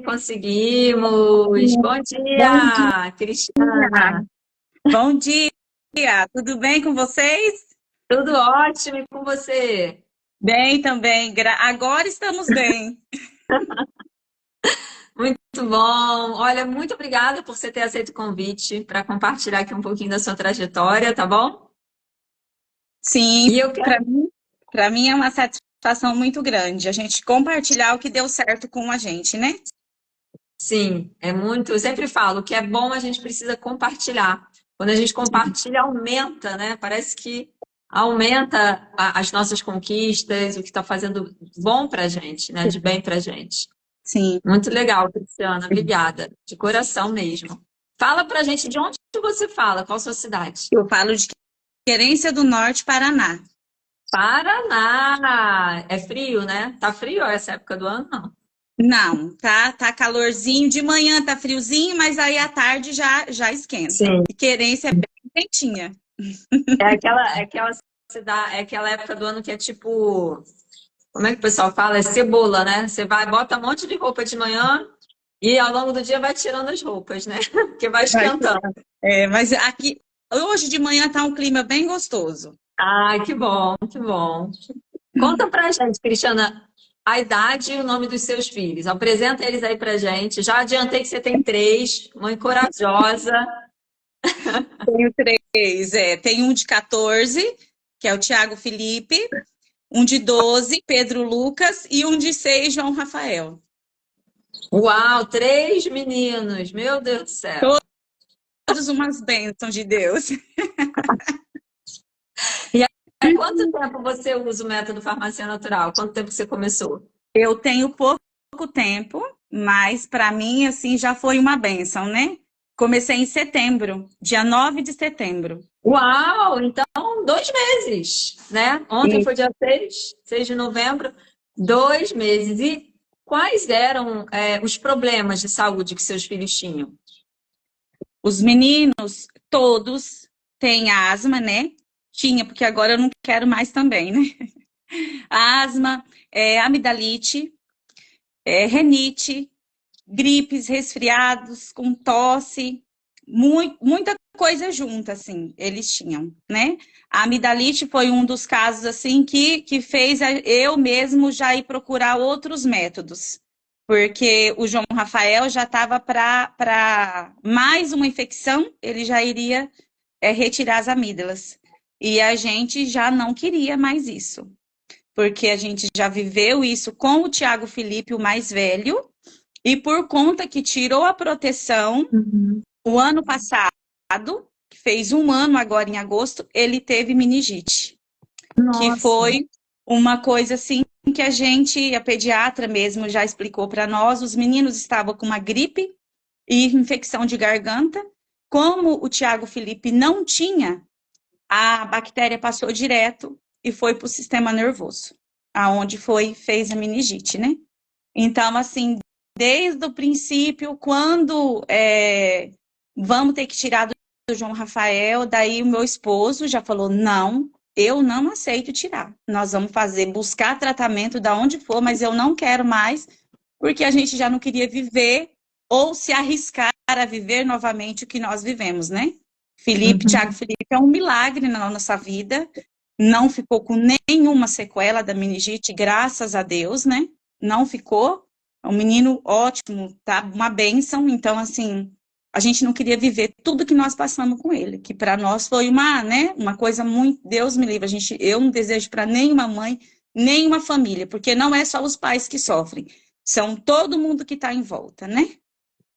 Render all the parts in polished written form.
Conseguimos. Bom Bom dia, dia, Cristiana. bom dia, tudo bem com vocês? Tudo ótimo e com você? Bem também, agora estamos bem. Muito bom. Olha, muito obrigada por você ter aceito o convite para compartilhar aqui um pouquinho da sua trajetória, tá bom? Sim, E eu quero, para mim é uma satisfação muito grande a gente compartilhar o que deu certo com a gente, né? sim, é muito. Eu sempre falo que é bom, a gente precisa compartilhar. Quando a gente compartilha, aumenta, né? Parece que aumenta as nossas conquistas, o que está fazendo bom para a gente, né? De bem para a gente. Sim, Muito legal, Cristiana. Obrigada. De coração mesmo. Fala pra gente de onde você fala, qual a sua cidade? eu falo de Querência do Norte, Paraná. Paraná. É frio, né? Tá frio essa época do ano? Não. Não, tá calorzinho, de manhã tá friozinho, mas aí à tarde já esquenta. Sim. E Querência é bem quentinha. É aquela cidade, é aquela época do ano que é tipo, como é que o pessoal fala? É cebola, né? Você vai, bota um monte de roupa de manhã e ao longo do dia vai tirando as roupas, né? Porque vai Vai esquentando. chegar. Mas aqui, hoje de manhã tá um clima bem gostoso. Ai, que bom, que bom. Conta pra gente, Cristiana, a idade e o nome dos seus filhos. Apresenta eles aí pra gente. Já adiantei que você tem três, mãe corajosa. Tenho três, tem um de 14, que é o Tiago Felipe, um de 12, Pedro Lucas, e um de 6, João Rafael. Uau, três meninos, meu Deus do céu. Todos umas bênçãos de Deus. E há quanto tempo você usa o método farmácia natural? Quanto tempo que você começou? Eu tenho pouco tempo, mas para mim, assim, já foi uma bênção, né? Comecei em setembro, dia 9 de setembro. Uau, então 2 meses, né? Ontem E foi dia 6 de novembro, 2 meses. E quais eram, os problemas de saúde que seus filhos tinham? os meninos, todos, têm asma, né? Tinha, porque agora eu não quero mais também, né? Asma, amidalite, renite, gripes, resfriados, com tosse, muita coisa junta, assim, eles tinham, né? A amidalite foi um dos casos, assim, que fez eu mesmo já ir procurar outros métodos, porque o João Rafael já estava para mais uma infecção, ele já iria retirar as amígdalas. E a gente já não queria mais isso, porque a gente já viveu isso com o Tiago Felipe, o mais velho, e por conta que tirou a proteção, Uhum. o ano passado, que fez um ano agora em agosto, ele teve meningite, que Nossa. foi uma coisa assim que a pediatra mesmo já explicou para nós, os meninos estavam com uma gripe e infecção de garganta, como o Tiago Felipe não tinha, a bactéria passou direto e foi para o sistema nervoso, aonde fez a meningite, né? Então, assim, desde o princípio, quando vamos ter que tirar do João Rafael, daí o meu esposo já falou, não, eu não aceito tirar. Nós vamos buscar tratamento da onde for, mas eu não quero mais, porque a gente já não queria viver ou se arriscar a viver novamente o que nós vivemos, né? Tiago Uhum. Felipe é um milagre na nossa vida, não ficou com nenhuma sequela da meningite, graças a Deus, né? Não ficou. É um menino ótimo, tá? Uma bênção. Então, assim, a gente não queria viver tudo que nós passamos com ele, que para nós foi uma coisa muito, Deus me livre, eu não desejo para nenhuma mãe, nenhuma família, porque não é só os pais que sofrem, são todo mundo que está em volta, né?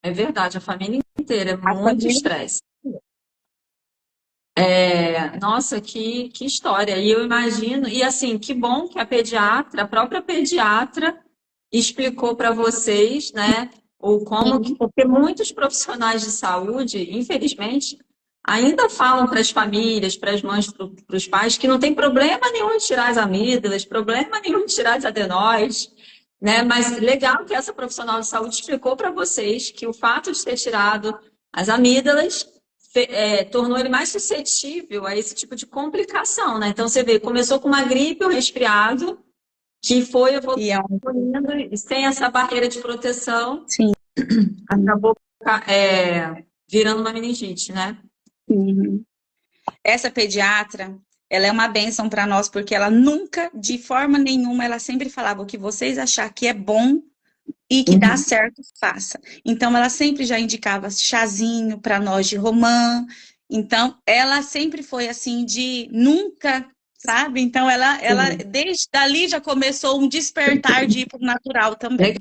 É verdade, a família inteira, é A muito família. estresse. Nossa, que história. E eu imagino, e assim, que bom que a própria pediatra, explicou para vocês, né, ou como que, Sim, porque muitos profissionais de saúde, infelizmente, ainda falam para as famílias, para as mães, para os pais, que não tem problema nenhum em tirar as amígdalas, problema nenhum em tirar as adenóides, né? Mas legal que essa profissional de saúde explicou para vocês que o fato de ter tirado as amígdalas tornou ele mais suscetível a esse tipo de complicação, né? Então você vê, começou com uma gripe, um resfriado, que foi E é evoluindo e sem essa barreira de proteção, sim. acabou virando uma meningite, né? Uhum. Essa pediatra, ela é uma bênção para nós, porque ela nunca, de forma nenhuma, ela sempre falava o que vocês achar que é bom e que dá Uhum. certo, faça. Então, ela sempre já indicava chazinho para nós de romã. Então, ela sempre foi assim, de nunca, sabe? Então, ela Sim. desde dali já começou um despertar de ir para o natural também.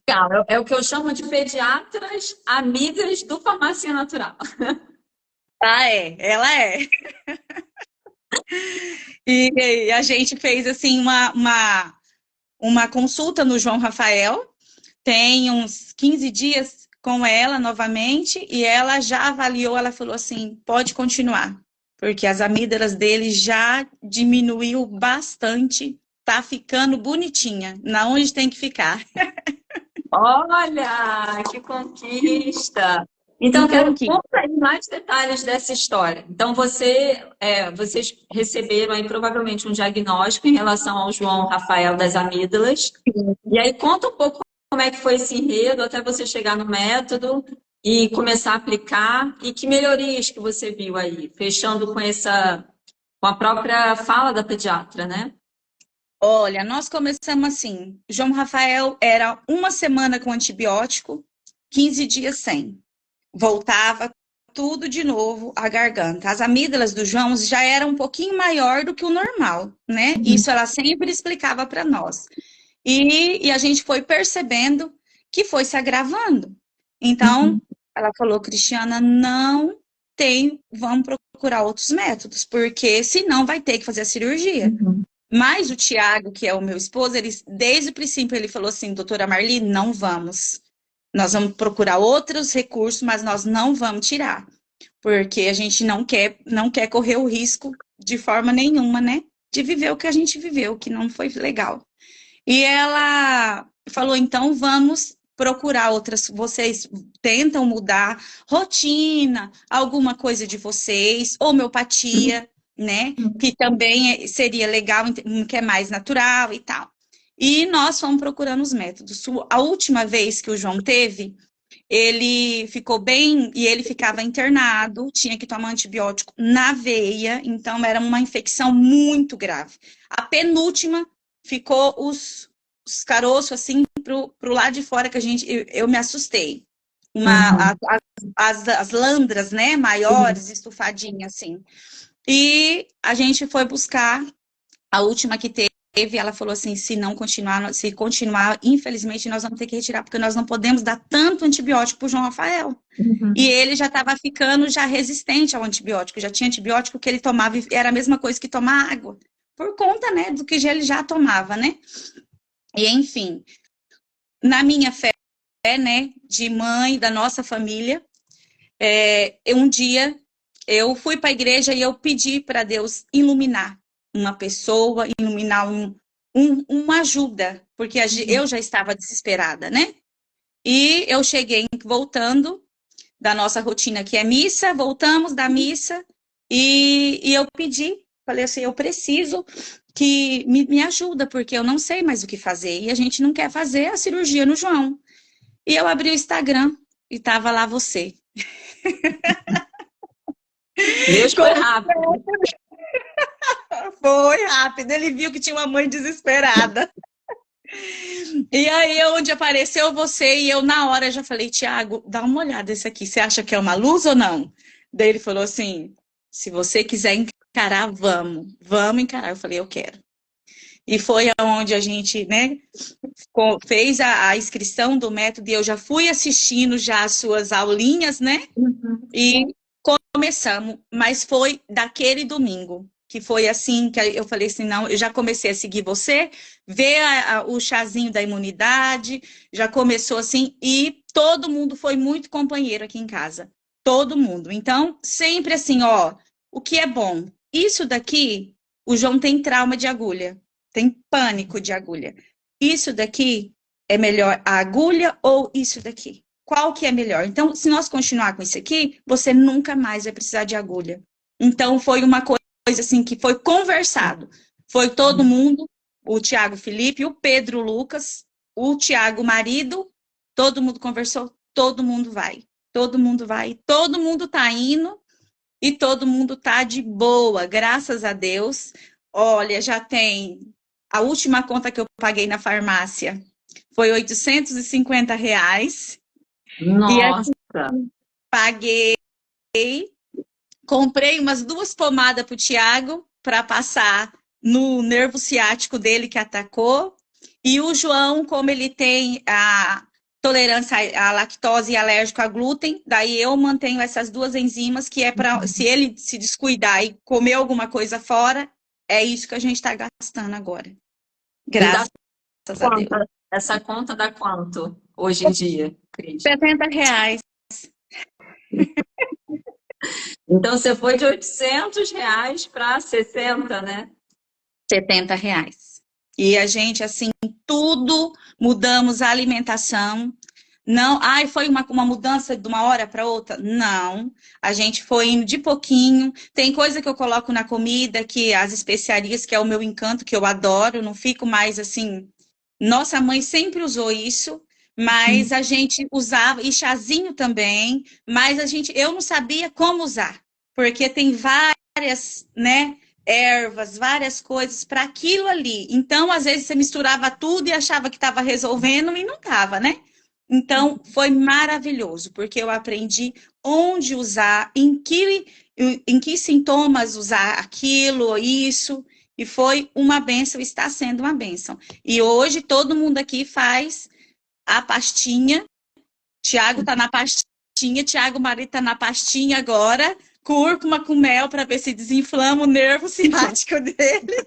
Legal. É o que eu chamo de pediatras amigas do farmácia natural. Ah, é, ela é. E a gente fez assim uma consulta no João Rafael, tem uns 15 dias com ela novamente, e ela já avaliou, ela falou assim, pode continuar, porque as amígdalas dele já diminuiu bastante, tá ficando bonitinha, na onde tem que ficar. Olha, que conquista! Um Então, quero pouquinho. contar aí mais detalhes dessa história. Então, vocês receberam aí provavelmente um diagnóstico em relação ao João Rafael das amígdalas. E aí, conta um pouco como é que foi esse enredo até você chegar no método e começar a aplicar. E que melhorias que você viu aí, fechando com a própria fala da pediatra, né? Olha, nós começamos assim, João Rafael era uma semana com antibiótico, 15 dias sem. Voltava tudo de novo a garganta. As amígdalas do João já eram um pouquinho maior do que o normal, né? Isso ela sempre explicava para nós. E a gente foi percebendo que foi se agravando. Então, Uhum. ela falou, Cristiana, não tem, vamos procurar outros métodos, porque senão vai ter que fazer a cirurgia. Uhum. Mas o Tiago, que é o meu esposo, ele, desde o princípio ele falou assim, doutora Marli, não vamos. Nós vamos procurar outros recursos, mas nós não vamos tirar, porque a gente não quer correr o risco de forma nenhuma, né? De viver o que a gente viveu, que não foi legal. E ela falou, então vamos procurar outras, vocês tentam mudar rotina, alguma coisa de vocês, homeopatia, né? Que também seria legal, que é mais natural e tal. E nós fomos procurando os métodos. A última vez que o João teve, ele ficou bem e ele ficava internado, tinha que tomar antibiótico na veia, então era uma infecção muito grave. A penúltima ficou os caroços assim pro lado de fora que eu me assustei. Uhum. As landras, né, maiores, estufadinhas assim. E a gente foi buscar a última que teve, ela falou assim, se continuar, infelizmente nós vamos ter que retirar, porque nós não podemos dar tanto antibiótico para o João Rafael. E Uhum. ele já estava ficando já resistente ao antibiótico, já tinha antibiótico que ele tomava, era a mesma coisa que tomar água, por conta, né, do que ele já tomava, né? E enfim, na minha fé, né, de mãe, da nossa família, um dia eu fui para a igreja e eu pedi para Deus iluminar uma pessoa, iluminar uma ajuda, porque eu já estava desesperada, né? E eu cheguei voltando da nossa rotina, que é missa, voltamos da missa, e eu pedi, falei assim, eu preciso que me ajuda, porque eu não sei mais o que fazer, e a gente não quer fazer a cirurgia no João. E eu abri o Instagram, e tava lá você. Deus foi rápido. Foi rápido, ele viu que tinha uma mãe desesperada. E aí, onde apareceu você, e eu na hora já falei, Tiago, dá uma olhada esse aqui, você acha que é uma luz ou não? Daí ele falou assim, se você quiser encarar, vamos encarar. Eu falei, eu quero. E foi onde a gente, né, fez a inscrição do método, e eu já fui assistindo já as suas aulinhas, né, Uhum. e começamos, mas foi daquele domingo, que foi assim, que eu falei assim, não, eu já comecei a seguir você, ver o chazinho da imunidade, já começou assim, e todo mundo foi muito companheiro aqui em casa, todo mundo. Então, sempre assim, ó, o que é bom? Isso daqui, o João tem trauma de agulha, tem pânico de agulha. Isso daqui é melhor a agulha ou isso daqui? Qual que é melhor? Então, se nós continuar com isso aqui, você nunca mais vai precisar de agulha. Então, foi uma coisa assim que foi conversado. Foi todo mundo, o Tiago Felipe, o Pedro Lucas, o Tiago marido, todo mundo conversou, todo mundo vai. Todo mundo vai, todo mundo tá indo e todo mundo tá de boa, graças a Deus. Olha, já tem a última conta que eu paguei na farmácia foi R$ 850 e Nossa, assim, paguei, comprei umas 2 pomadas pro Tiago para passar no nervo ciático dele que atacou. E o João, como ele tem a tolerância à lactose e alérgico a glúten, daí eu mantenho essas 2 enzimas que é para, se ele se descuidar e comer alguma coisa fora, é isso que a gente está gastando agora. e dá Graças a Deus. conta, essa conta dá quanto hoje em dia, Cris? R$ 70. Então você foi de R$ 800 para 60, né? R$ 70. E a gente, assim, tudo mudamos a alimentação. Não, ai, foi uma mudança de uma hora para outra? Não. A gente foi indo de pouquinho. Tem coisa que eu coloco na comida, que as especiarias, que é o meu encanto, que eu adoro, não fico mais assim. Nossa mãe sempre usou isso, mas a gente usava, e chazinho também, mas eu não sabia como usar, porque tem várias, né, ervas, várias coisas para aquilo ali. Então, às vezes, você misturava tudo e achava que estava resolvendo e não estava, né? Então, foi maravilhoso, porque eu aprendi onde usar, em que sintomas usar aquilo, isso, e foi uma bênção, está sendo uma bênção. E hoje todo mundo aqui faz a pastinha. Tiago está na pastinha, Tiago marido está na pastinha agora, cúrcuma com mel para ver se desinflama o nervo ciático dele.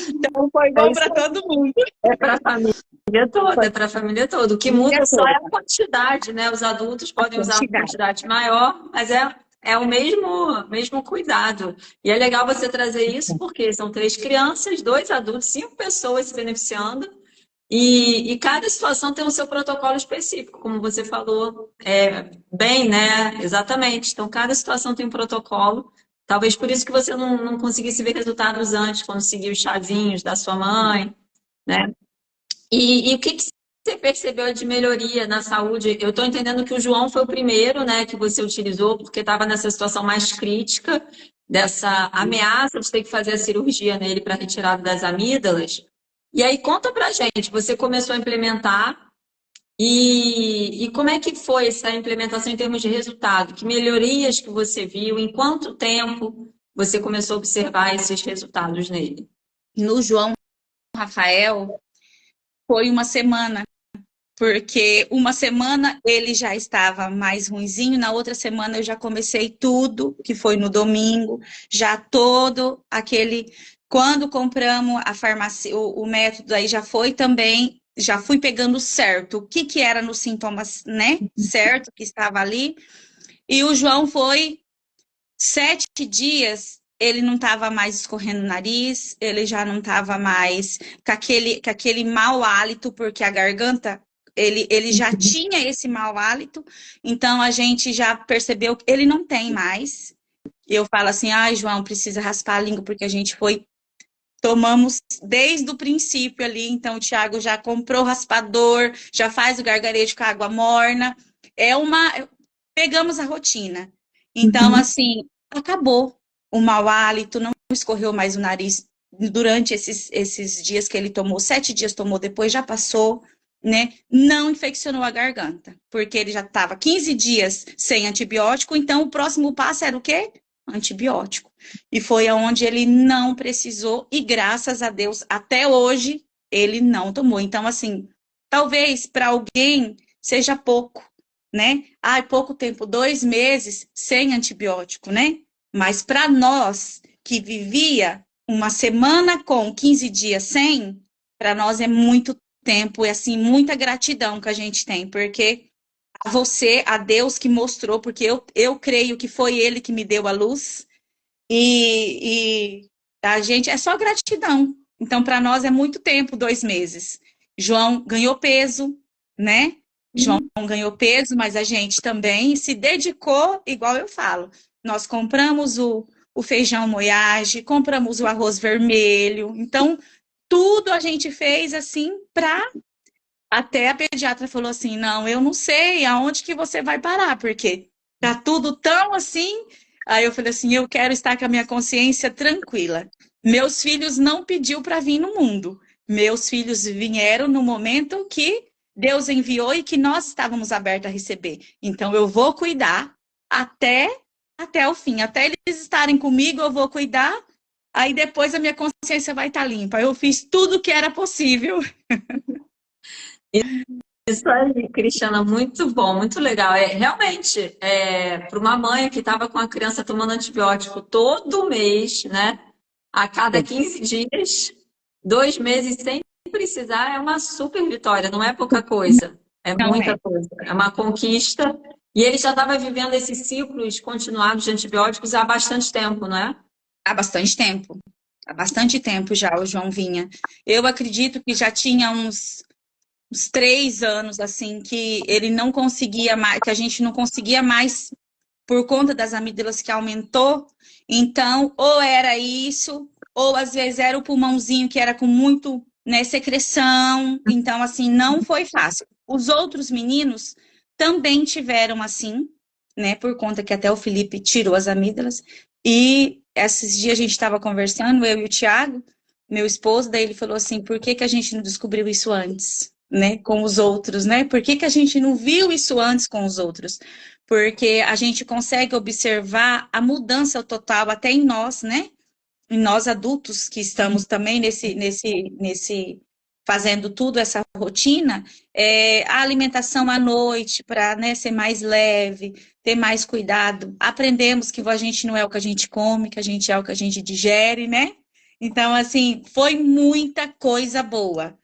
Então foi É bom isso para todo mundo. É para a família toda, é para a família toda. O que muda só é a quantidade, né? Os adultos podem usar uma Quantidade. quantidade maior, mas é o mesmo cuidado. E é legal você trazer isso porque são 3 crianças, 2 adultos, 5 pessoas se beneficiando. E cada situação tem o seu protocolo específico, como você falou, bem, né? Exatamente. Então, cada situação tem um protocolo. Talvez por isso que você não conseguisse ver resultados antes, quando seguia os chazinhos da sua mãe, né? E o que você percebeu de melhoria na saúde? Eu estou entendendo que o João foi o primeiro, né, que você utilizou, porque estava nessa situação mais crítica, dessa ameaça de ter que fazer a cirurgia nele para retirada das amígdalas. E aí, conta pra gente, você começou a implementar e como é que foi essa implementação em termos de resultado? Que melhorias que você viu? Em quanto tempo você começou a observar esses resultados nele? No João Rafael, foi uma semana, porque uma semana ele já estava mais ruinzinho, na outra semana eu já comecei tudo, que foi no domingo, já todo aquele. Quando compramos a farmácia, o método aí já foi também, já fui pegando certo, o que era nos sintomas, né? Certo, que estava ali. E o João foi 7 dias, ele não estava mais escorrendo o nariz, ele já não estava mais com aquele mau hálito, porque a garganta, ele já tinha esse mau hálito, então a gente já percebeu que ele não tem mais. Eu falo assim, ai, João, precisa raspar a língua, porque a gente tomamos desde o princípio ali, então o Thiago já comprou o raspador, já faz o gargarejo com água morna, pegamos a rotina. Então, assim, acabou o mau hálito, não escorreu mais o nariz durante esses dias que ele tomou, 7 dias tomou, depois já passou, né? Não infeccionou a garganta, porque ele já estava 15 dias sem antibiótico, então o próximo passo era o quê? Antibiótico. E foi aonde ele não precisou, e graças a Deus, até hoje, ele não tomou. Então, assim, talvez para alguém seja pouco, né? Ah, pouco tempo, 2 meses sem antibiótico, né? Mas para nós que vivia uma semana com 15 dias sem, para nós é muito tempo e assim muita gratidão que a gente tem, porque a você, a Deus que mostrou, porque eu creio que foi Ele que me deu a luz e a gente é só gratidão. Então para nós é muito tempo, 2 meses. João ganhou peso, né? João ganhou peso, mas a gente também se dedicou, igual eu falo. Nós compramos o o feijão moyage, compramos o arroz vermelho. Então, tudo a gente fez assim para até a pediatra falou assim: "Não, eu não sei aonde que você vai parar, porque tá tudo tão assim". Aí eu falei assim: "Eu quero estar com a minha consciência tranquila. Meus filhos não pediu para vir no mundo. Meus filhos vieram no momento que Deus enviou e que nós estávamos abertos a receber. Então eu vou cuidar até até o fim, até eles estarem comigo, eu vou cuidar. Aí depois a minha consciência vai estar limpa. Eu fiz tudo o que era possível". Isso aí, Cristiana, muito bom, muito legal. Realmente, para uma mãe que estava com a criança tomando antibiótico todo mês, né? A cada 15 dias, 2 meses sem precisar, é uma super vitória, não é pouca coisa, é Não muita é. coisa, é uma conquista. E ele já estava vivendo esses ciclos continuados de antibióticos há bastante tempo, não é? Há bastante tempo. Há bastante tempo já o João vinha. Eu acredito que já tinha uns 3 anos, assim, que ele não conseguia mais, que a gente não conseguia mais por conta das amígdalas que aumentou. Então, ou era isso, ou às vezes era o pulmãozinho que era com muito, né, secreção. Então, assim, não foi fácil. Os outros meninos também tiveram assim, né, por conta que até o Felipe tirou as amígdalas. E esses dias a gente estava conversando, eu e o Thiago, meu esposo, daí ele falou assim: por que que a gente não descobriu isso antes, né, com os outros, né? Por que que a gente não viu isso antes com os outros? Porque a gente consegue observar a mudança total até em nós, né? Em nós adultos que estamos também nesse fazendo tudo essa rotina, a alimentação à noite para, né, ser mais leve, ter mais cuidado. Aprendemos que a gente não é o que a gente come, que a gente é o que a gente digere, né? Então, assim, foi muita coisa boa,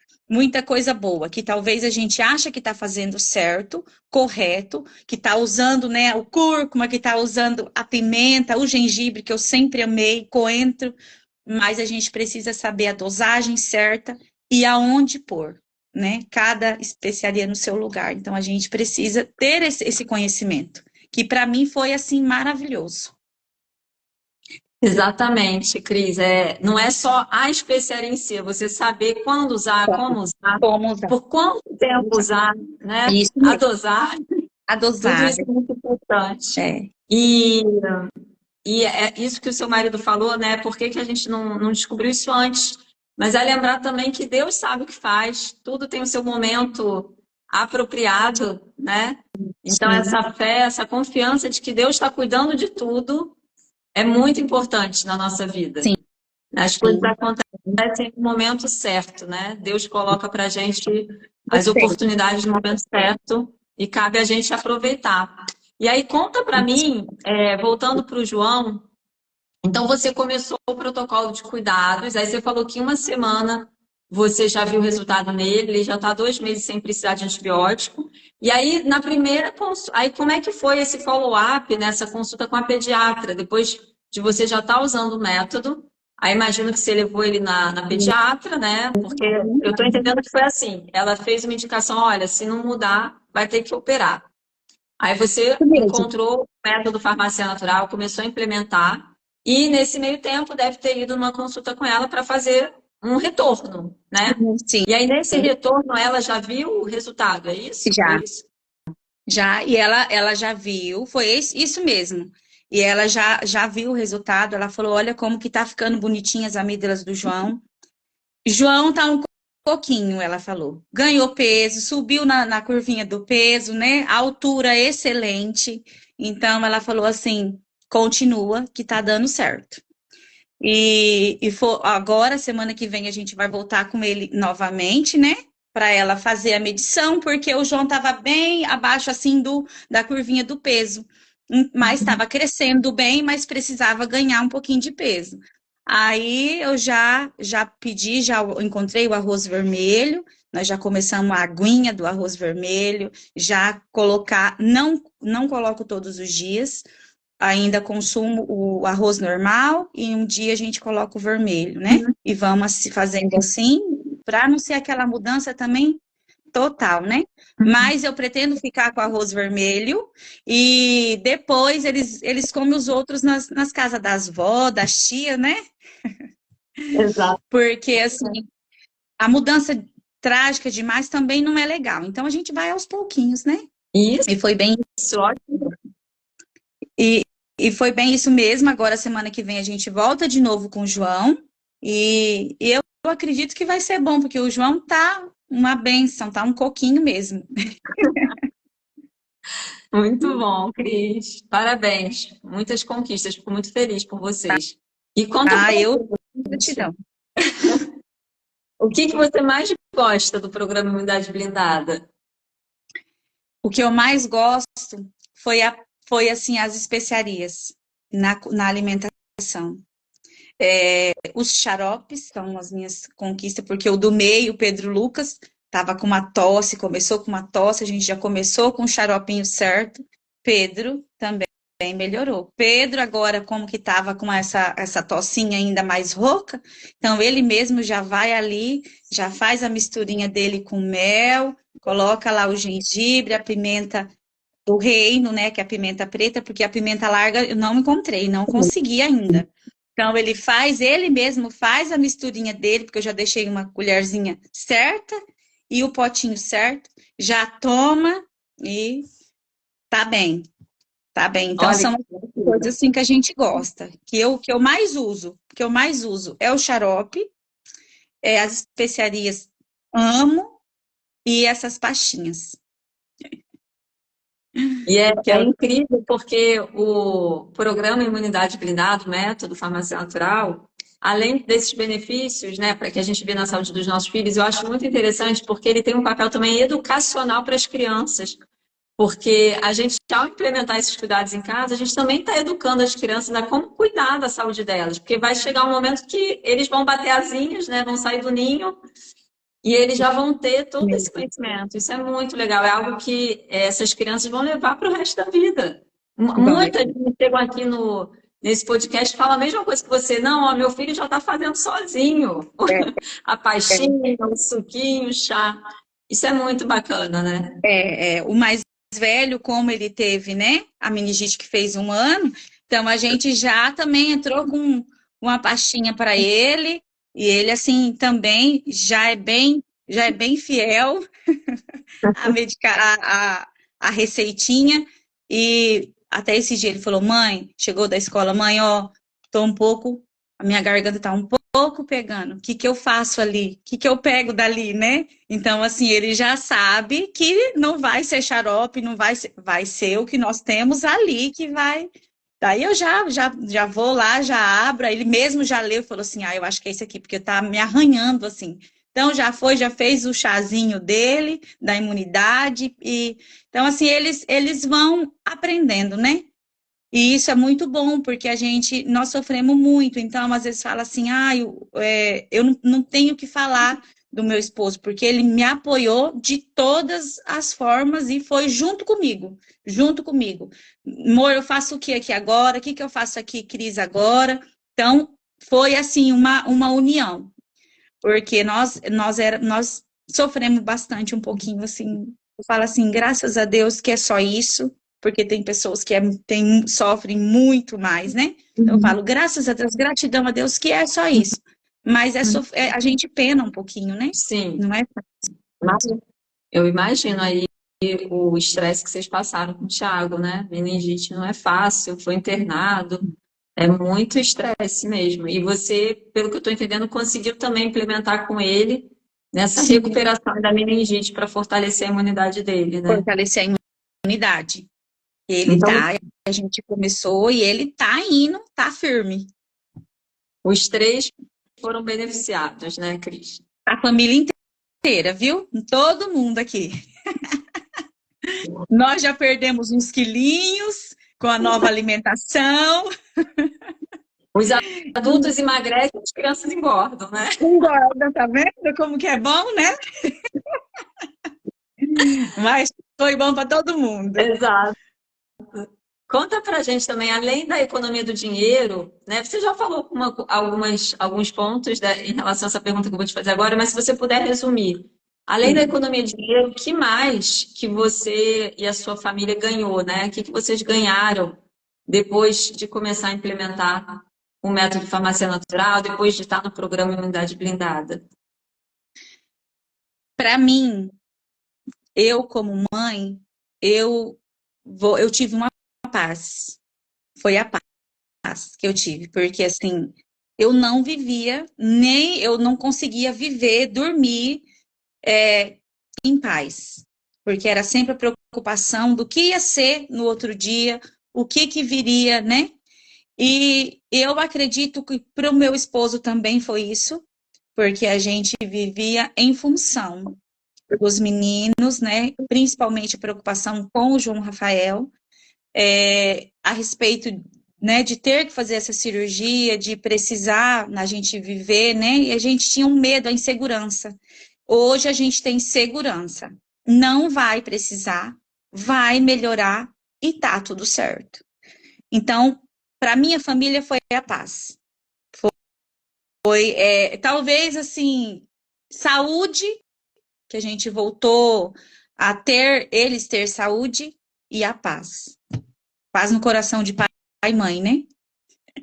que talvez a gente acha que está fazendo certo, correto, que está usando, né, o cúrcuma, que está usando a pimenta, o gengibre, que eu sempre amei, coentro, mas a gente precisa saber a dosagem certa e aonde pôr, né? Cada especiaria no seu lugar. Então a gente precisa ter esse conhecimento, que para mim foi assim maravilhoso. Exatamente, Cris. Não é só a especiaria em si, é você saber quando usar, como usar, Como usar. por quanto tempo usar, né? Isso A mesmo, dosar, a tudo isso dosagem. é muito importante. É, E, e é isso que o seu marido falou, né? Por que que a gente não descobriu isso antes? Mas é lembrar também que Deus sabe o que faz, tudo tem o seu momento apropriado, né? Então, sim, essa fé, essa confiança de que Deus está cuidando de tudo é muito importante na nossa vida. sim, As coisas sim. acontecem no momento certo, né? Deus coloca para a gente as Gostei. oportunidades no momento certo e cabe a gente aproveitar. E aí, conta para mim, voltando para o João, então você começou o protocolo de cuidados, aí você falou que em uma semana você já viu o resultado nele, ele já está 2 meses sem precisar de antibiótico. E aí, na primeira consulta, aí como é que foi esse follow-up nessa consulta com a pediatra? Depois de você já estar usando o método, aí imagino que você levou ele na pediatra, né? Porque eu estou entendendo que foi assim, ela fez uma indicação, olha, se não mudar, vai ter que operar. Aí você Isso mesmo. encontrou o método farmácia natural, começou a implementar, e nesse meio tempo deve ter ido numa consulta com ela para fazer um retorno, né? Sim, E aí nesse retorno ela já viu o resultado, é isso? Foi já. isso? Já, e ela já viu, foi isso mesmo. E ela já viu o resultado, ela falou: olha como que tá ficando bonitinhas as amígdalas do João. João tá um pouquinho, ela falou. Ganhou peso, subiu na curvinha do peso, né? A altura excelente. Então ela falou assim: continua, que tá dando certo. Agora, semana que vem, a gente vai voltar com ele novamente, né? Para ela fazer a medição, porque o João estava bem abaixo, assim, da curvinha do peso. Mas estava crescendo bem, mas precisava ganhar um pouquinho de peso. Aí eu já pedi, já encontrei o arroz vermelho, nós já começamos a aguinha do arroz vermelho, já colocar, não coloco todos os dias, ainda consumo o arroz normal e um dia a gente coloca o vermelho, né? E vamos fazendo assim, para não ser aquela mudança também total, né? Mas eu pretendo ficar com arroz vermelho e depois eles comem os outros nas casas das vó, das tia, né? Exato. Porque, assim, a mudança trágica demais também não é legal. Então, a gente vai aos pouquinhos, né? Isso, E foi bem, ótimo. e, e foi bem isso mesmo. Agora, semana que vem, a gente volta de novo com o João. E eu acredito que vai ser bom, porque o João tá uma bênção, tá um coquinho mesmo. Muito bom, Cris. Parabéns. Muitas conquistas. Fico muito feliz por vocês. E conta Ah, pra eu gente, gratidão. o que que você mais gosta do programa Imunidade Blindada? O que eu mais gosto foi, foi assim, as especiarias na alimentação. Os xaropes são as minhas conquistas, porque o do meio, o Pedro Lucas, estava com uma tosse, começou com uma tosse, a gente já começou com o xaropinho certo. Pedro também melhorou. Pedro agora, como que estava com essa tossinha ainda mais rouca, então ele mesmo já vai ali, já faz a misturinha dele com mel, coloca lá o gengibre, a pimenta do reino, né, que é a pimenta preta, porque a pimenta larga eu não encontrei, não consegui ainda. Então ele mesmo faz a misturinha dele, porque eu já deixei uma colherzinha certa e o potinho certo, já toma e tá bem, tá bem. Então Olha, são coisas assim que a gente gosta, que eu mais uso, é o xarope, as especiarias amo e essas pastinhas. e é, Que é é incrível porque o programa Imunidade Blindada, o método Farmácia Natural, além desses benefícios, né, para que a gente vê na saúde dos nossos filhos, eu acho muito interessante porque ele tem um papel também educacional para as crianças. Porque a gente, ao implementar esses cuidados em casa, a gente também está educando as crianças a como cuidar da saúde delas. Porque vai chegar um momento que eles vão bater asinhas, né, vão sair do ninho e eles já vão ter todo esse conhecimento. Isso é muito legal. É algo que essas crianças vão levar para o resto da vida. vai. Muitas gente chegam aqui nesse podcast e falam a mesma coisa que você. Não, ó, meu filho já está fazendo sozinho. A pastinha, o suquinho, o chá. Isso é muito bacana, né? O mais velho, como ele teve, né, a meningite que fez 1 ano, então a gente já também entrou com uma pastinha para ele, e ele, assim, também já é bem fiel a medicar a receitinha, e até esse dia ele falou, mãe, chegou da escola, mãe, ó, a minha garganta tá um pouco pegando, o que que eu faço ali? O que que eu pego dali, né? Então, assim, ele já sabe que não vai ser xarope, não vai ser o que nós temos ali que vai. Daí eu já vou lá, já abro, ele mesmo já leu e falou assim, eu acho que é esse aqui, porque tá me arranhando, assim. Então, já fez o chazinho dele, da imunidade, então, assim, eles vão aprendendo, né? E isso é muito bom, porque nós sofremos muito, então às vezes fala assim, eu não tenho o que falar do meu esposo, porque ele me apoiou de todas as formas e foi junto comigo. Amor, eu faço o que aqui agora? O que que eu faço aqui, Cris, agora? Então, foi assim, uma união, porque nós sofremos bastante um pouquinho, assim, eu falo assim, graças a Deus que é só isso, porque tem pessoas que sofrem muito mais, né? Então eu falo, graças a Deus, gratidão a Deus que é só isso. Mas a gente pena um pouquinho, né? Sim. Não é? Mas eu imagino aí o estresse que vocês passaram com o Thiago, né? Meningite não é fácil, foi internado, é muito estresse mesmo. E você, pelo que eu estou entendendo, conseguiu também implementar com ele nessa Sim, recuperação da meningite para fortalecer a imunidade dele, né? fortalecer a imunidade. Então, A gente começou e ele tá indo, tá firme. os três foram beneficiados, né, Cris? A família inteira, viu? Todo mundo aqui. Nós já perdemos uns quilinhos com a nova alimentação. Os adultos emagrecem, as crianças engordam, né? Engorda, tá vendo como que é bom, né? Mas foi bom para todo mundo. Exato. Conta pra gente também, além da economia do dinheiro, né? Você já falou alguns pontos, né, em relação a essa pergunta que eu vou te fazer agora, mas se você puder resumir, Além da Sim. economia de dinheiro, o que mais que você e a sua família ganhou, né? O que que vocês ganharam depois de começar a implementar o método de farmácia natural, depois de estar no programa Imunidade Blindada? Para mim, eu como mãe, eu tive uma paz. Foi a paz que eu tive, porque assim, eu não vivia, nem eu não conseguia viver, dormir é, em paz, porque era sempre a preocupação do que ia ser no outro dia, o que que viria, né? E eu acredito que para o meu esposo também foi isso, porque a gente vivia em função dos meninos, né? Principalmente a preocupação com o João Rafael, a respeito, né, de ter que fazer essa cirurgia, de precisar a gente viver, né? E a gente tinha um medo, a insegurança. Hoje a gente tem segurança. Não vai precisar, vai melhorar e tá tudo certo. Então, para minha família foi a paz. Foi, talvez assim, saúde, que a gente voltou a ter, eles ter saúde e a paz. Paz no coração de pai e mãe, né?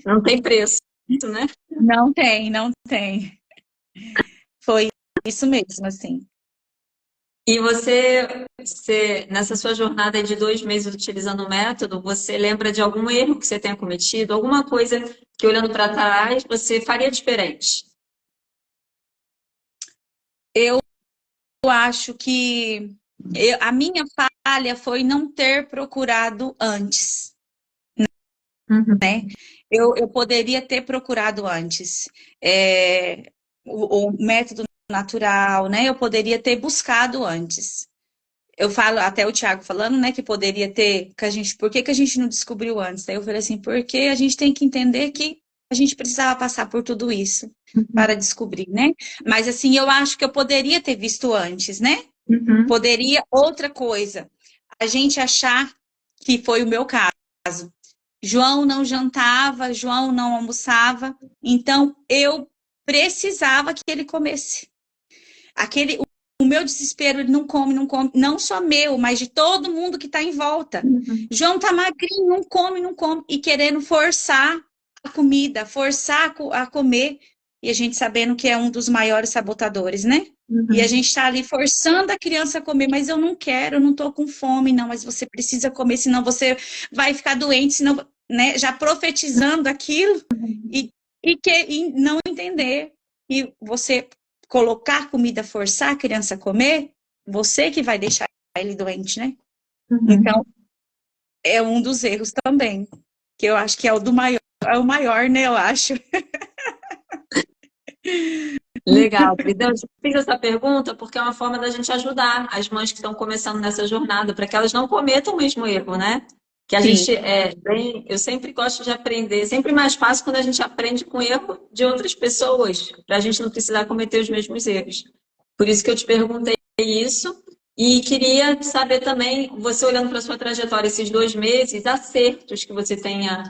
Não tem preço, né? Não tem, não tem. Foi isso mesmo, assim. E você, nessa sua jornada aí de 2 meses utilizando o método, você lembra de algum erro que você tenha cometido? Alguma coisa que, olhando para trás, você faria diferente? Eu acho que a minha falha foi não ter procurado antes, Uhum. né? Eu poderia ter procurado antes. É, o método natural, né? Eu poderia ter buscado antes. Eu falo, até o Thiago falando, né, que poderia ter, por que que a gente não descobriu antes? Daí eu falei assim, porque a gente tem que entender que a gente precisava passar por tudo isso para descobrir, né? Mas assim, eu acho que eu poderia ter visto antes, né? Uhum. Poderia outra coisa. A gente achar que foi o meu caso. João não jantava, João não almoçava, então eu precisava que ele comesse. Aquele, o meu desespero, ele não come, não come, não só meu, mas de todo mundo que está em volta. Uhum. João tá magrinho, não come, não come, e querendo forçar a comida, forçar a comer, e a gente sabendo que é um dos maiores sabotadores, né? E a Uhum. gente está ali forçando a criança a comer, mas eu não quero, eu não estou com fome, não, mas você precisa comer, senão você vai ficar doente, senão, né? Já profetizando aquilo e, e não entender. E você colocar comida, forçar a criança a comer, você que vai deixar ele doente, né? Uhum. Então, é um dos erros também, que eu acho que é o maior, né, eu acho. Legal, Brida. Eu fiz essa pergunta porque é uma forma da gente ajudar as mães que estão começando nessa jornada, para que elas não cometam o mesmo erro, né? Que a Sim, gente eu sempre gosto de aprender, sempre mais fácil quando a gente aprende com o erro de outras pessoas, para a gente não precisar cometer os mesmos erros. Por isso que eu te perguntei isso. E queria saber também, você olhando para a sua trajetória esses 2 meses, acertos que você tenha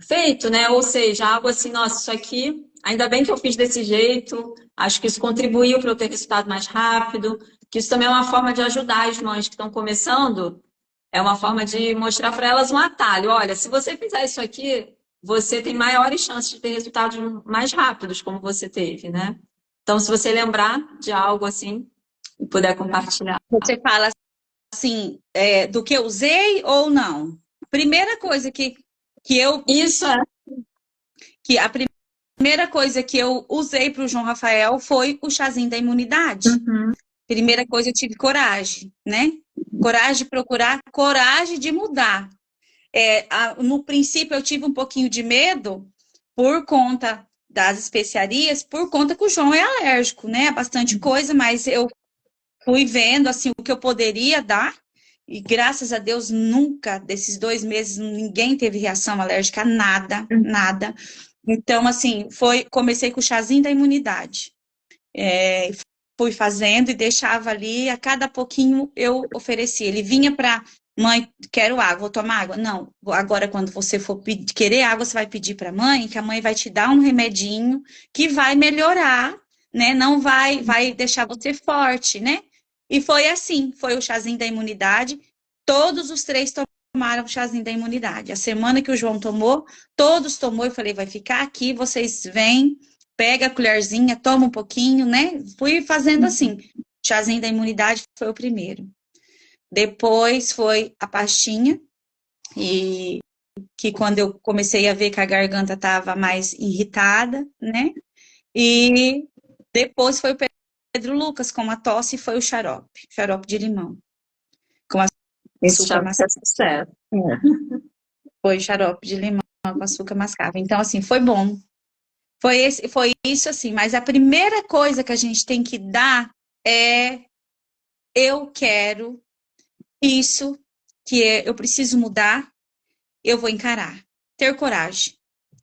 feito, né? Ou seja, algo assim, nossa, isso aqui, ainda bem que eu fiz desse jeito, acho que isso contribuiu para eu ter resultado mais rápido, que isso também é uma forma de ajudar as mães que estão começando, é uma forma de mostrar para elas um atalho. Olha, se você fizer isso aqui, você tem maiores chances de ter resultados mais rápidos, como você teve, né? Então, se você lembrar de algo assim e puder compartilhar. você fala assim, do que eu usei ou não? Primeira coisa que eu, Isso é. que a primeira coisa que eu usei para o João Rafael foi o chazinho da imunidade. Uhum. Primeira coisa, eu tive coragem, né? Coragem de procurar, coragem de mudar. No princípio, eu tive um pouquinho de medo por conta das especiarias, por conta que o João é alérgico, né? Bastante coisa, mas eu fui vendo assim o que eu poderia dar. E graças a Deus, nunca, desses 2 meses, ninguém teve reação alérgica a nada, nada. Então, assim, comecei com o chazinho da imunidade. Fui fazendo e deixava ali, a cada pouquinho eu oferecia. Ele vinha para mãe, quero água, vou tomar água? Não. Agora, quando você for querer água, você vai pedir para a mãe, que a mãe vai te dar um remedinho que vai melhorar né? Não vai deixar você forte, né? E foi assim, foi o chazinho da imunidade. Todos os três tomaram o chazinho da imunidade. A semana que o João tomou, todos tomou. Eu falei, vai ficar aqui, vocês vêm, pega a colherzinha, toma um pouquinho, né? Fui fazendo assim. Chazinho da imunidade foi o primeiro. Depois foi a pastinha, e que quando eu comecei a ver que a garganta estava mais irritada, né? E depois foi o Pedro Lucas com a tosse, e foi o xarope de limão, com Esse açúcar já é mascavo. sucesso. Foi xarope de limão com açúcar mascavo. Então, assim, foi bom. Foi isso, assim. Mas a primeira coisa que a gente tem que dar é: eu quero isso, eu preciso mudar, eu vou encarar. Ter coragem.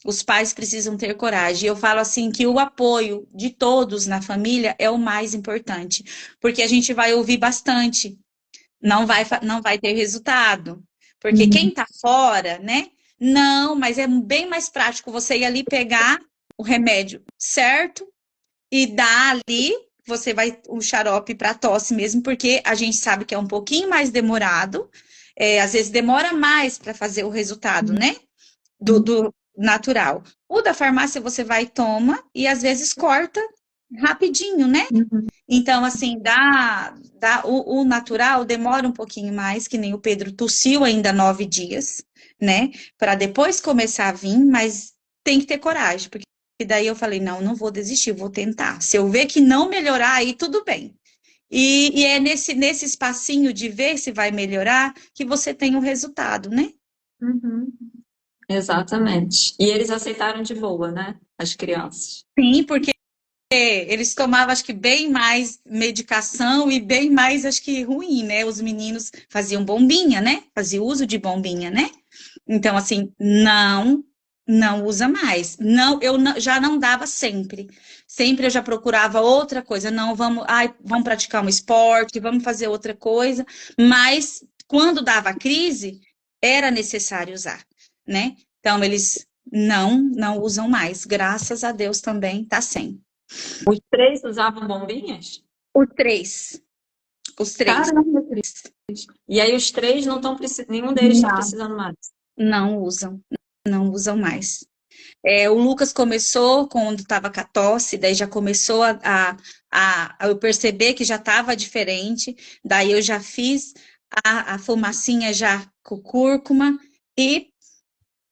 Os pais precisam ter coragem. Eu falo assim que o apoio de todos na família é o mais importante, porque a gente vai ouvir bastante, não vai ter resultado, porque quem tá fora, né? Não, mas é bem mais prático você ir ali pegar o remédio certo e dar ali, você vai o xarope para tosse mesmo, porque a gente sabe que é um pouquinho mais demorado, às vezes demora mais para fazer o resultado, né? Do natural. O da farmácia você vai e toma e às vezes corta rapidinho, né? Então, assim, o natural demora um pouquinho mais, que nem o Pedro tossiu ainda 9 dias, né? Para depois começar a vir, mas tem que ter coragem, porque daí eu falei, não vou desistir, vou tentar. Se eu ver que não melhorar, aí tudo bem. E é nesse espacinho de ver se vai melhorar que você tem o resultado, né? Uhum. Exatamente. E eles aceitaram de boa, né? As crianças. Sim, porque eles tomavam, acho que, bem mais medicação e bem mais, acho que, ruim, né? Os meninos faziam bombinha, né? Faziam uso de bombinha, né? Então, assim, não usa mais. Não, já não dava sempre. Sempre eu já procurava outra coisa. Não, vamos praticar um esporte, vamos fazer outra coisa. Mas, quando dava crise, era necessário usar, né? Então, eles não usam mais. Graças a Deus também tá sem. Os três usavam bombinhas? Os três. Os três. Caramba, Cris. E aí os três não estão precisando, nenhum deles está precisando mais. Não usam. Não usam mais. O Lucas começou quando estava com a tosse, daí já começou a eu perceber que já estava diferente, daí eu já fiz a fumacinha já com cúrcuma e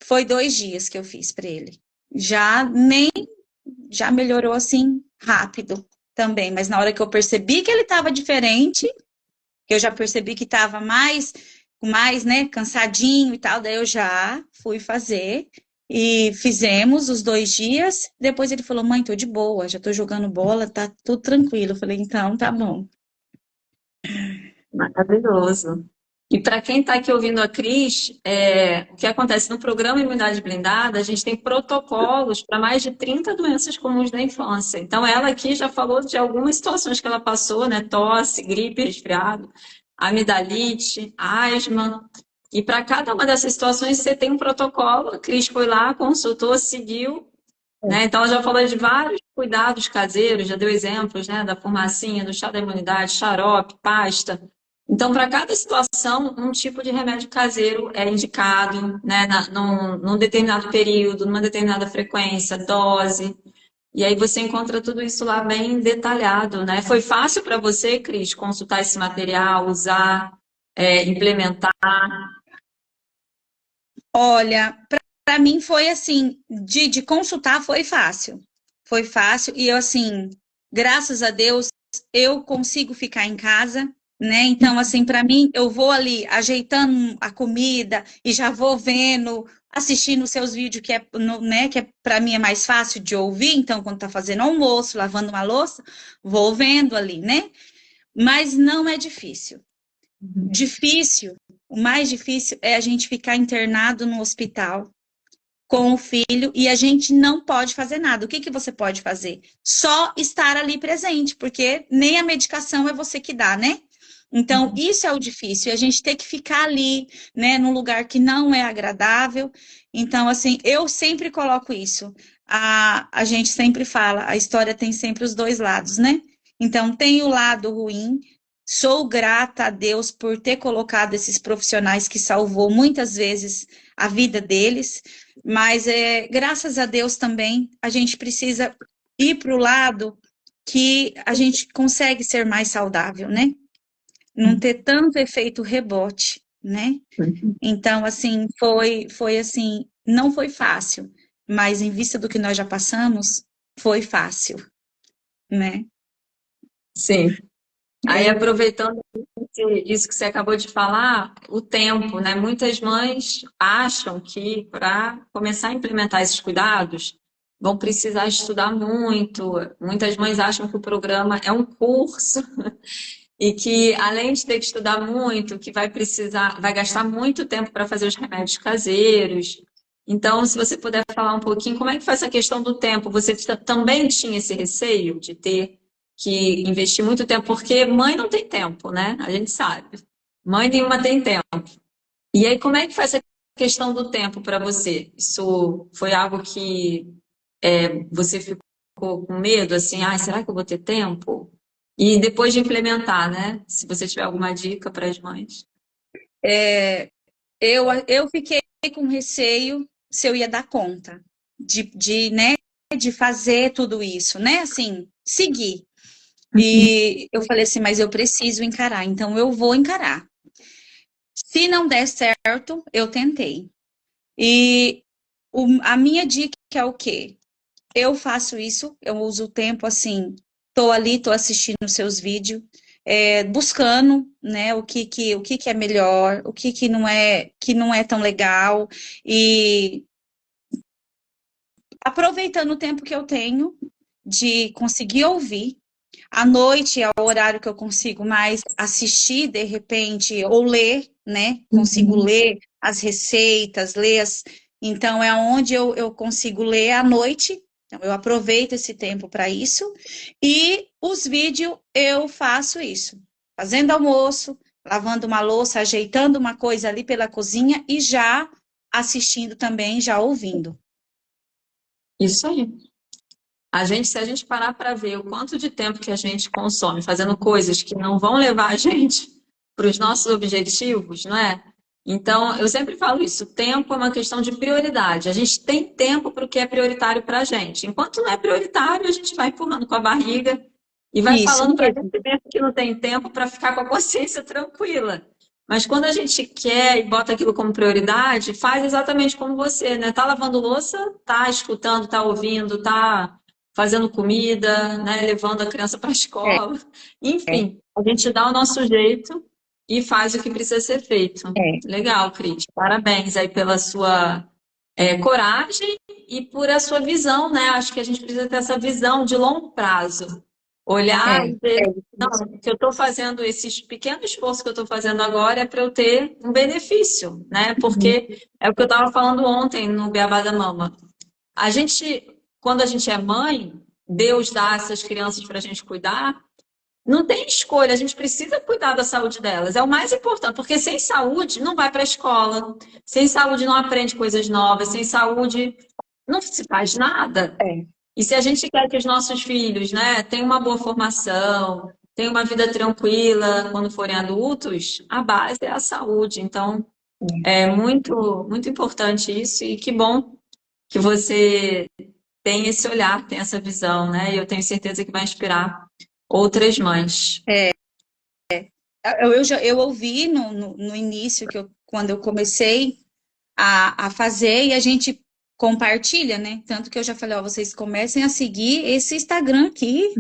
foi 2 dias que eu fiz para ele. Já melhorou assim rápido também, mas na hora que eu percebi que ele estava diferente, que eu já percebi que estava mais, né, cansadinho e tal, daí eu já fui fazer e fizemos os 2 dias. Depois ele falou, mãe, tô de boa, já tô jogando bola, tá tudo tranquilo. Eu falei, então tá bom. Maravilhoso. E para quem está aqui ouvindo a Cris, o que acontece no programa Imunidade Blindada, a gente tem protocolos para mais de 30 doenças comuns da infância. Então, ela aqui já falou de algumas situações que ela passou, né? Tosse, gripe, resfriado, amidalite, asma. E para cada uma dessas situações, você tem um protocolo. A Cris foi lá, consultou, seguiu, né? Então, ela já falou de vários cuidados caseiros, já deu exemplos, né? Da fumacinha, do chá da imunidade, xarope, pasta. Então, para cada situação, um tipo de remédio caseiro é indicado, né, num determinado período, numa determinada frequência, dose. E aí você encontra tudo isso lá bem detalhado, né? Foi fácil para você, Cris, consultar esse material, usar, implementar? Olha, para mim foi assim, de consultar foi fácil. Foi fácil e eu assim, graças a Deus, eu consigo ficar em casa, né? Então, assim, para mim, eu vou ali ajeitando a comida e já vou vendo, assistindo os seus vídeos, né, que para mim é mais fácil de ouvir. Então, quando tá fazendo almoço, lavando uma louça, vou vendo ali, né? Mas não é difícil. Difícil, o mais difícil é a gente ficar internado no hospital com o filho e a gente não pode fazer nada. O que você pode fazer? Só estar ali presente, porque nem a medicação é você que dá, né? Então, isso é o difícil, a gente tem que ficar ali, né, num lugar que não é agradável. Então, assim, eu sempre coloco isso. a gente sempre fala, a história tem sempre os dois lados, né? Então, tem o lado ruim. Sou grata a Deus por ter colocado esses profissionais que salvou muitas vezes a vida deles, mas graças a Deus também a gente precisa ir para o lado que a gente consegue ser mais saudável, né? Não ter tanto efeito rebote, né? Então, assim, foi assim, não foi fácil, mas em vista do que nós já passamos, foi fácil, né? Sim. Aí, É, aproveitando isso que você acabou de falar, o tempo, né? Muitas mães acham que para começar a implementar esses cuidados, vão precisar estudar muito. Muitas mães acham que o programa é um curso e que, além de ter que estudar muito, que vai precisar, vai gastar muito tempo para fazer os remédios caseiros. Então, se você puder falar um pouquinho, como é que foi essa questão do tempo? Você também tinha esse receio de ter que investir muito tempo, porque mãe não tem tempo, né? A gente sabe. Mãe nenhuma tem tempo. E aí, como é que foi essa questão do tempo para você? Isso foi algo que você ficou com medo, assim, ah, será que eu vou ter tempo? E depois de implementar, né? Se você tiver alguma dica para as mães. é, eu fiquei com receio se eu ia dar conta né, de fazer tudo isso, né? Assim, seguir. E eu falei assim, mas eu preciso encarar, então eu vou encarar. Se não der certo, eu tentei. E a minha dica é o quê? Eu faço isso, eu uso o tempo assim, tô ali, tô assistindo seus vídeos, buscando, né, o que é melhor, o que não é tão legal, e aproveitando o tempo que eu tenho de conseguir ouvir. À noite é o horário que eu consigo mais assistir, de repente, ou ler, né? Consigo Uhum. ler as receitas, Então, é onde eu consigo ler à noite. Então, eu aproveito esse tempo para isso. E os vídeos, eu faço isso. Fazendo almoço, lavando uma louça, ajeitando uma coisa ali pela cozinha e já assistindo também, já ouvindo. Isso aí. Se a gente parar para ver o quanto de tempo que a gente consome fazendo coisas que não vão levar a gente para os nossos objetivos, não é? Então, eu sempre falo isso, tempo é uma questão de prioridade. A gente tem tempo para o que é prioritário para a gente. Enquanto não é prioritário, a gente vai empurrando com a barriga e vai Isso falando para a mesmo. gente mesmo que não tem tempo para ficar com a consciência tranquila. Mas quando a gente quer e bota aquilo como prioridade, faz exatamente como você, né? Tá lavando louça, tá escutando, tá ouvindo, tá fazendo comida, né, levando a criança para a É, escola. é, Enfim, a gente dá o nosso jeito e faz o que precisa ser feito. é. Legal, Cris. Parabéns aí pela sua coragem e por a sua visão, né? Acho que a gente precisa ter essa visão de longo prazo. Olhar É, e ver, não, isso. que eu estou fazendo esses pequenos esforços que eu estou fazendo agora é para eu ter um benefício, né? Porque é o que eu estava falando ontem no Beabá da Mama. A gente, quando a gente é mãe, Deus dá essas crianças para a gente cuidar, não tem escolha, a gente precisa cuidar da saúde delas. É o mais importante, porque sem saúde não vai para a escola, sem saúde não aprende coisas novas, sem saúde não se faz nada. É. E se a gente quer que os nossos filhos, né, tenham uma boa formação, tenham uma vida tranquila quando forem adultos, a base é a saúde. Então, é muito, muito importante isso e que bom que você tem esse olhar, tem essa visão, né? E eu tenho certeza que vai inspirar outras mães. Eu ouvi no início, quando eu comecei a fazer, e a gente compartilha, né? Tanto que eu já falei, ó, vocês comecem a seguir esse Instagram aqui,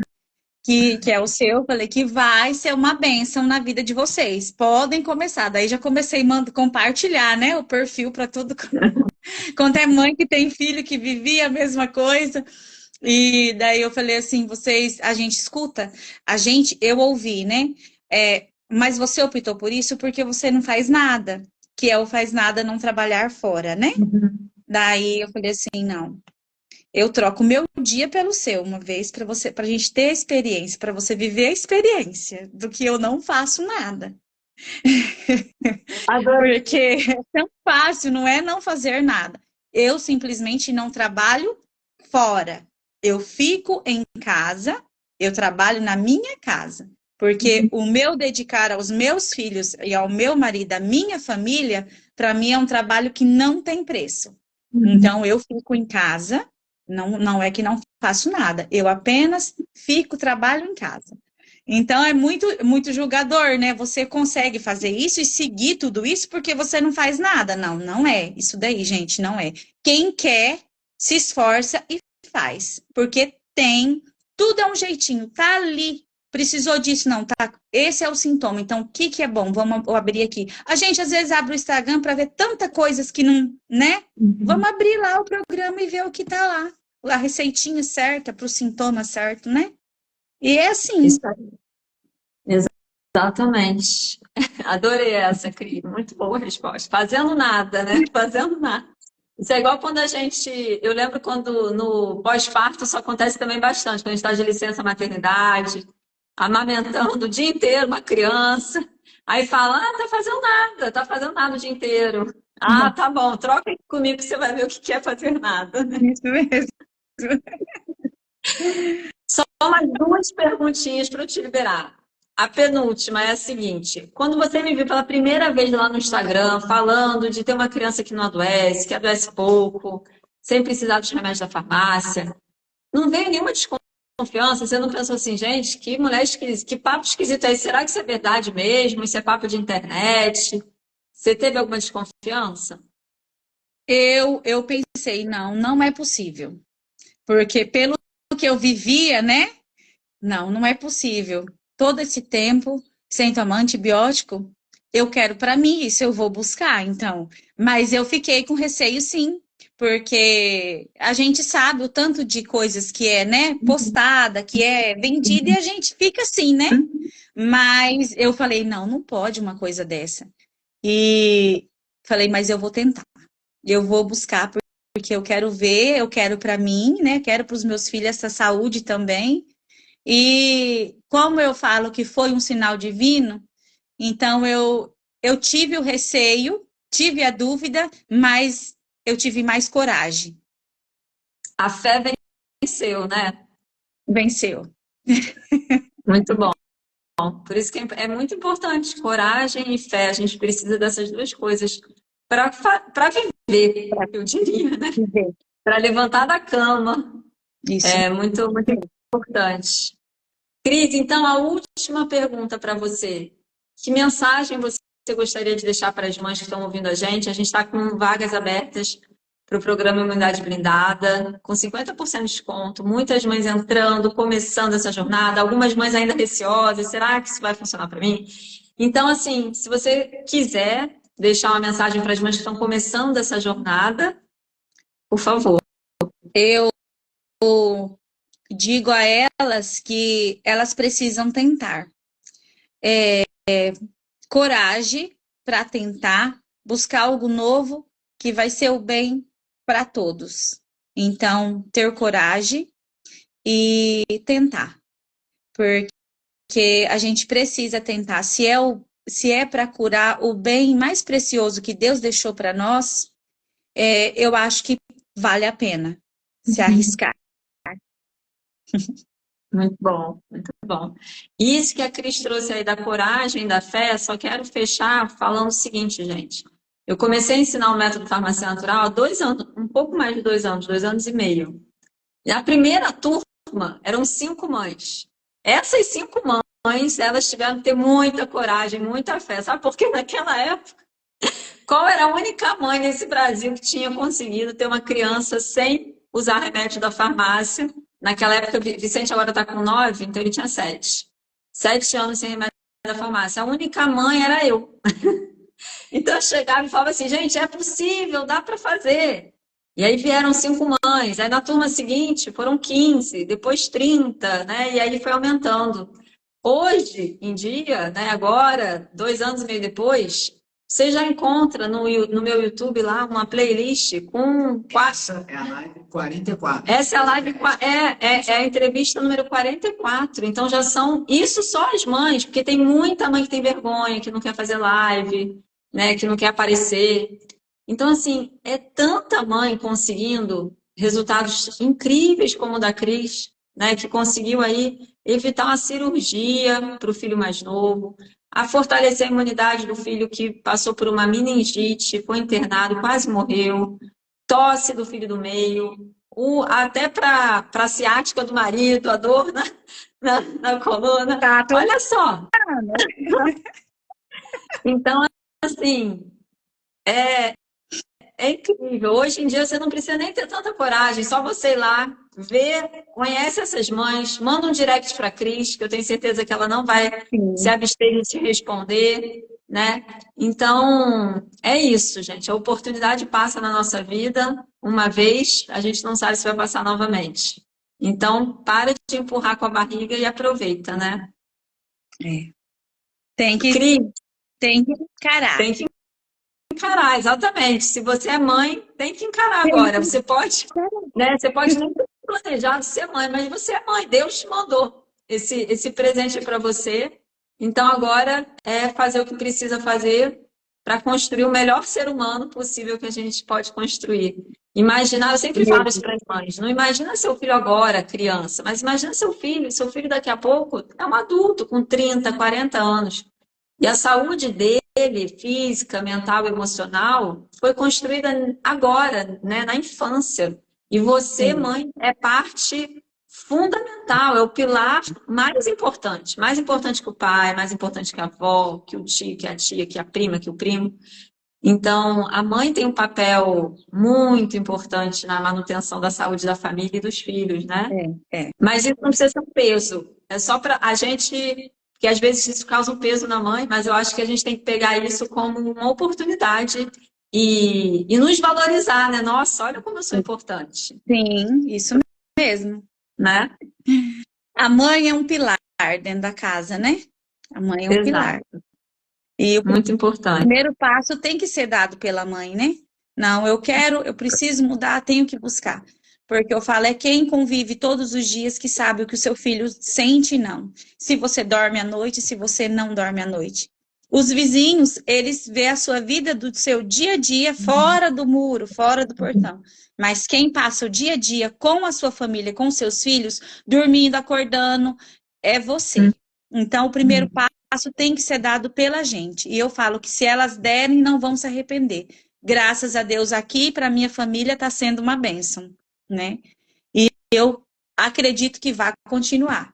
que é o seu, eu falei que vai ser uma bênção na vida de vocês. Podem começar. Daí já comecei a compartilhar, né? O perfil para tudo. Quando é mãe que tem filho que vivia a mesma coisa. E daí eu falei assim, a gente escuta, eu ouvi, né? Mas você optou por isso porque você não faz nada, que é o faz nada não trabalhar fora, né? Uhum. Daí eu falei assim, não, eu troco o meu dia pelo seu, uma vez para você, para a gente ter a experiência, para você viver a experiência do que eu não faço nada. Adoro. Porque é tão fácil, não é não fazer nada. Eu simplesmente não trabalho fora. Eu fico em casa, eu trabalho na minha casa. Porque o meu dedicar aos meus filhos e ao meu marido, à minha família, para mim é um trabalho que não tem preço. Então, eu fico em casa, não é que não faço nada, eu apenas fico, trabalho em casa. Então, é muito, muito julgador, né? Você consegue fazer isso e seguir tudo isso porque você não faz nada. Não, não é. Isso daí, gente, não é. Quem quer, se esforça e faz. Porque tem, tudo é um jeitinho, tá ali. Precisou disso, não, tá? Esse é o sintoma. Então, o que que é bom? Vamos abrir aqui. A gente, às vezes, abre o Instagram para ver tanta coisas que não, né? Vamos abrir lá o programa e ver o que tá lá. A receitinha certa para o sintoma certo, né? E é assim. Isso aí. Exatamente. Adorei essa, Cris. Muito boa resposta. Fazendo nada, né? Fazendo nada. Isso é igual quando a gente. Eu lembro quando no pós-parto isso acontece também bastante, quando a gente está de licença maternidade, amamentando o dia inteiro uma criança. Aí fala, tá fazendo nada o dia inteiro. Ah, tá bom, troca aqui comigo que você vai ver o que que é fazer nada. Isso mesmo. Só mais duas perguntinhas para eu te liberar. A penúltima é a seguinte: quando você me viu pela primeira vez lá no Instagram falando de ter uma criança que não adoece, que adoece pouco, sem precisar dos remédios da farmácia, não veio nenhuma desconfiança? Você não pensou assim, gente, que mulher esquisita, que papo esquisito é esse? Será que isso é verdade mesmo? Isso é papo de internet? Você teve alguma desconfiança? Eu pensei, não é possível. Porque pelo que eu vivia, né? Não é possível. Todo esse tempo sem tomar antibiótico, eu quero para mim, isso eu vou buscar, então. Mas eu fiquei com receio, sim, porque a gente sabe o tanto de coisas que é, né, postada, que é vendida, e a gente fica assim, né? Mas eu falei, não pode uma coisa dessa. E falei, mas eu vou tentar. Eu vou buscar porque eu quero ver, eu quero para mim, né? Quero para os meus filhos essa saúde também. E como eu falo que foi um sinal divino, então eu tive o receio, tive a dúvida, mas eu tive mais coragem. A fé venceu, né? Venceu. Muito bom. Por isso que é muito importante coragem e fé. A gente precisa dessas duas coisas para viver, eu diria, né? Para levantar da cama. Isso. É muito, muito importante. Cris, então a última pergunta para você. Que mensagem você gostaria de deixar para as mães que estão ouvindo a gente? A gente está com vagas abertas para o programa Imunidade Blindada, com 50% de desconto, muitas mães entrando, começando essa jornada, algumas mães ainda receosas, será que isso vai funcionar para mim? Então, assim, se você quiser deixar uma mensagem para as mães que estão começando essa jornada, por favor. Eu digo a elas que elas precisam tentar. Coragem para tentar buscar algo novo que vai ser o bem para todos. Então, ter coragem e tentar, porque a gente precisa tentar. Se é para curar o bem mais precioso que Deus deixou para nós, eu acho que vale a pena se arriscar. Muito bom, muito bom. Isso que a Cris trouxe aí da coragem, da fé, só quero fechar falando o seguinte, gente. Eu comecei a ensinar o método farmácia natural há 2 anos, um pouco mais de 2 anos, 2 anos e meio. E a primeira turma eram 5 mães. Essas 5 mães, elas tiveram que ter muita coragem, muita fé. Sabe por quê? Naquela época, qual era a única mãe nesse Brasil que tinha conseguido ter uma criança sem usar remédio da farmácia? Naquela época, Vicente agora está com 9, então ele tinha 7. 7 anos sem remédio da farmácia. A única mãe era eu. Então eu chegava e falava assim, gente, é possível, dá para fazer. E aí vieram 5 mães, aí na turma seguinte foram 15, depois 30, né? E aí foi aumentando. Hoje em dia, né, agora, 2 anos e meio depois, você já encontra no meu YouTube lá uma playlist com 4. É a live 44. Essa é a live, é a entrevista número 44. Então já são, isso só as mães, porque tem muita mãe que tem vergonha, que não quer fazer live, né, que não quer aparecer. Então, assim, é tanta mãe conseguindo resultados incríveis como o da Cris, né, que conseguiu aí evitar uma cirurgia para o filho mais novo, a fortalecer a imunidade do filho que passou por uma meningite, foi internado, quase morreu, tosse do filho do meio, até para a ciática do marido, a dor na coluna. Tá, Olha só. Então, assim, é incrível. Hoje em dia você não precisa nem ter tanta coragem, só você ir lá, ver, conhece essas mães, manda um direct para a Cris, que eu tenho certeza que ela não vai se abster de te responder, né? Então, é isso, gente. A oportunidade passa na nossa vida uma vez, a gente não sabe se vai passar novamente. Então, para de empurrar com a barriga e aproveita, né? É. Tem que Cris, encarar. tem que encarar, exatamente. Se você é mãe, tem que encarar agora. Você pode, né? Você pode nem ter planejado ser mãe, mas você é mãe. Deus te mandou esse presente para você. Então agora é fazer o que precisa fazer para construir o melhor ser humano possível que a gente pode construir. Imaginar, eu sempre falo isso para as mães, não imagina seu filho agora, criança, mas imagina seu filho daqui a pouco é um adulto com 30, 40 anos. E a saúde dele, física, mental, emocional, foi construída agora, né, na infância. E você, mãe, é parte fundamental, é o pilar mais importante que o pai, mais importante que a avó, que o tio, que a tia, que a prima, que o primo. Então, a mãe tem um papel muito importante na manutenção da saúde da família e dos filhos, né? É. Mas isso não precisa ser um peso. É só para a gente, que às vezes isso causa um peso na mãe, mas eu acho que a gente tem que pegar isso como uma oportunidade e nos valorizar, né? Nossa, olha como eu sou importante, Sim, isso mesmo. né? A mãe é um pilar dentro da casa, né? A mãe é um pilar. Exato. E o Muito importante. primeiro passo tem que ser dado pela mãe, né? Não, eu preciso mudar, tenho que buscar. Porque eu falo, é quem convive todos os dias que sabe o que o seu filho sente, não. Se você dorme à noite, se você não dorme à noite. Os vizinhos, eles vê a sua vida do seu dia a dia fora do muro, fora do portão. Mas quem passa o dia a dia com a sua família, com seus filhos, dormindo, acordando, é você. Então, o primeiro passo tem que ser dado pela gente. E eu falo que se elas derem, não vão se arrepender. Graças a Deus aqui, para minha família, está sendo uma bênção, né? E eu acredito que vai continuar.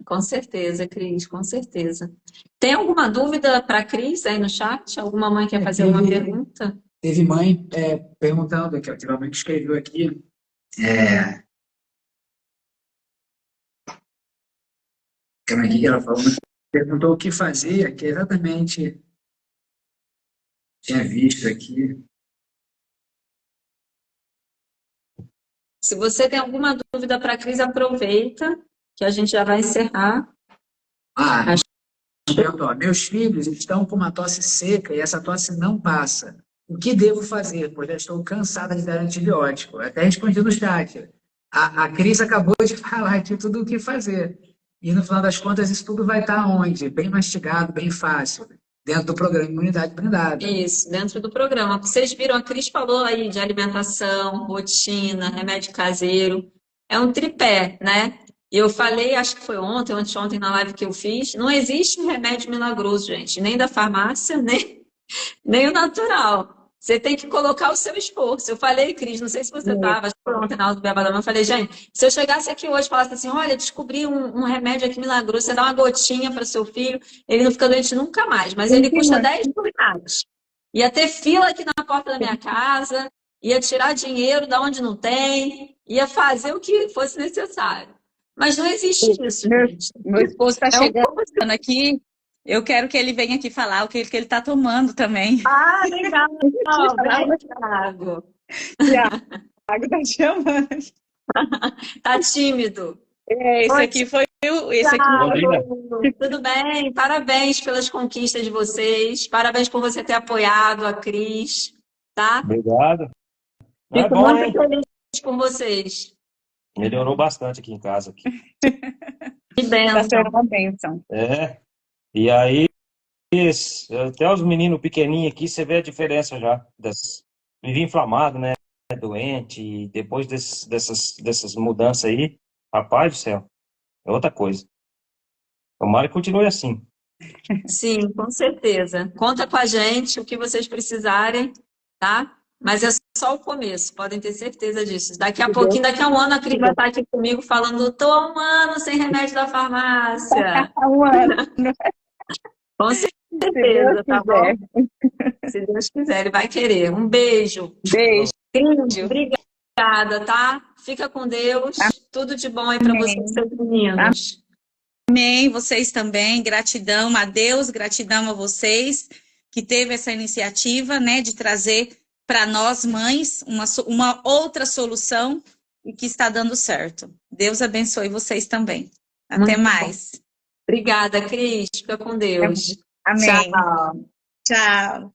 Com certeza, Cris, com certeza. Tem alguma dúvida para a Cris aí no chat? Alguma mãe quer fazer alguma pergunta? Teve mãe perguntando, que a mãe que escreveu aqui, como é que ela falou? Perguntou o que fazer, que exatamente tinha visto aqui. Se você tem alguma dúvida para a Cris, aproveita, que a gente já vai encerrar. Perguntou, meus filhos estão com uma tosse seca e essa tosse não passa. O que devo fazer? Pois já estou cansada de dar antibiótico. Até respondi no chat. A Cris acabou de falar aqui tudo o que fazer. E no final das contas, isso tudo vai estar onde? Bem mastigado, bem fácil, dentro do programa Imunidade Blindada. Isso, dentro do programa. Vocês viram, a Cris falou aí de alimentação, rotina, remédio caseiro. É um tripé, né? E eu falei, acho que foi ontem, ou anteontem, na live que eu fiz, não existe um remédio milagroso, gente, nem da farmácia, nem o natural. Você tem que colocar o seu esforço. Eu falei, Cris, não sei se você estava, acho que foi ontem na aula do Beba da Mãe, eu falei, gente, se eu chegasse aqui hoje e falasse assim, olha, descobri um remédio aqui milagroso, você dá uma gotinha para seu filho, ele não fica doente nunca mais, mas ele custa 10 mil reais. Ia ter fila aqui na porta da minha casa, ia tirar dinheiro da onde não tem, ia fazer o que fosse necessário. Mas não existe isso, gente. Meu esposo está É um chegando aqui. Eu quero que ele venha aqui falar o que ele está tomando também. Ah, legal. Vem, Thiago. Thiago está chamando. Tá tímido. Esse Oi, aqui foi esse aqui. Thiago. Tudo bem? Parabéns pelas conquistas de vocês. Parabéns por você ter apoiado a Cris, tá? Obrigado. Não é Fico bom, muito hein? feliz com vocês. Melhorou bastante aqui em casa. Aqui. Que Está bênção. sendo uma bênção. E aí, até os meninos pequenininhos aqui, você vê a diferença já. Vive inflamado, né? doente, e depois dessas mudanças aí, rapaz do céu, é outra coisa. Tomara que continue assim. Sim, com certeza. Conta com a gente o que vocês precisarem, tá? Mas é só o começo, podem ter certeza disso. Daqui a pouquinho, daqui a um ano, a Cris vai estar aqui comigo falando: tô há um ano sem remédio da farmácia. Um ano, Com se certeza, Deus tá quiser. bom? Se Deus quiser, ele vai querer. Um beijo. Beijo. Cris, obrigada, tá? Fica com Deus. Tudo de bom aí para vocês, Amém. seus meninos. Amém, vocês também, gratidão a Deus, gratidão a vocês que teve essa iniciativa, né, de trazer para nós mães uma outra solução e que está dando certo. Deus abençoe vocês também. Até Muito mais. Obrigada, Cris. Fica com Deus. Amém. Tchau. Tchau.